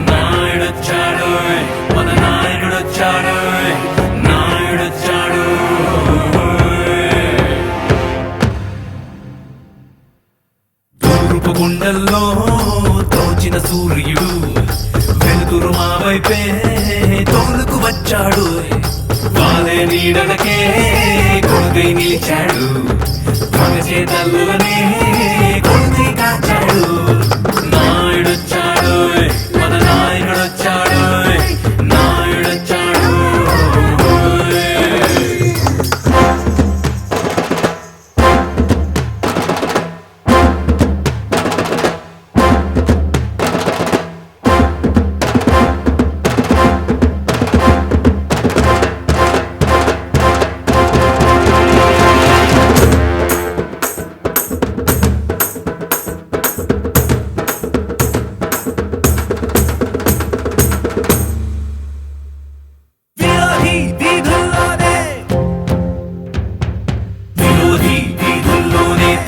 నాయుడొచ్చాడు మన నాయకుడొచ్చాడు నాయుడొచ్చాడు తూర్పు గుండెల్లో తోచిన సూర్యుడు వెలుతురు మా వైపే తోలుకు వచ్చాడు వాలే నీడలకే కొడుకై నిలిచాడు మన చేతల్లోనే కొడుకై కాచాడు నాయుడొచ్చాడు మన నాయకుడొచ్చాడు నాయుడొచ్చాడు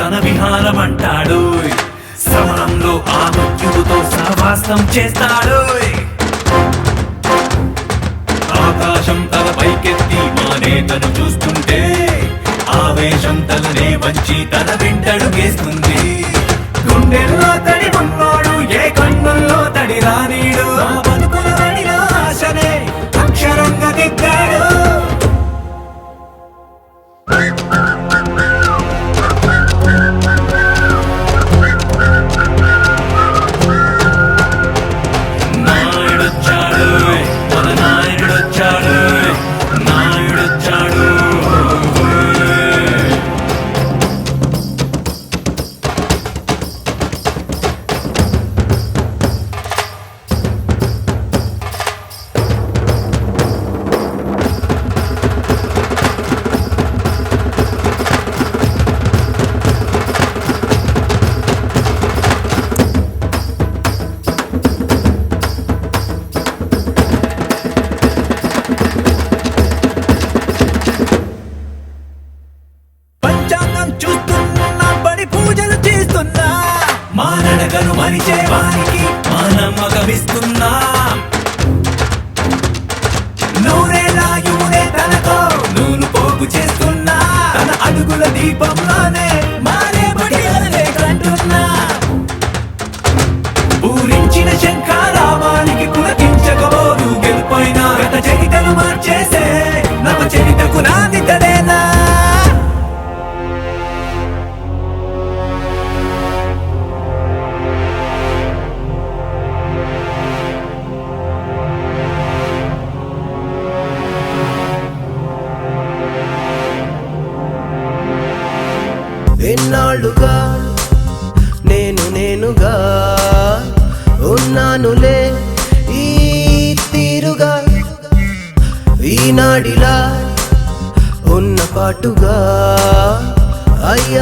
తన విహారమంటాడు సమరంలో ఆ మృత్యువుతో సహవాసం చేస్తాడు ఆకాశం తల పైకెత్తి మా నేతను చూస్తుంటే ఆవేశం తలనే వంచి తన వెంటడుగేస్తుంది గుండెల్లో తడి ఉన్నోడు ఏ కన్నుల్లో తడి రానీడు ఆ బతుకుల వడిలో ఆశనే అక్షరంగా దిద్దాడు మానడగను మరిచే వారికి మా నమ్మకమిస్తున్నా నూరేలాయునే తనతో నూలు పోగు చేస్తున్నా తన అడుగుల దీపంలోనే మారే బడిలే కంటున్నా ఊరించిన శంఖారావానికి పులకించకపోదు గెలుపోయినా గత చరితను మార్చేసే నవ చరితకు నాది తడేనా ఎన్నాళ్ళుగా నేనుగా ఉన్నానులే ఈ తీరుగా ఈనాడిలా ఉన్న పాటుగా అయ్యా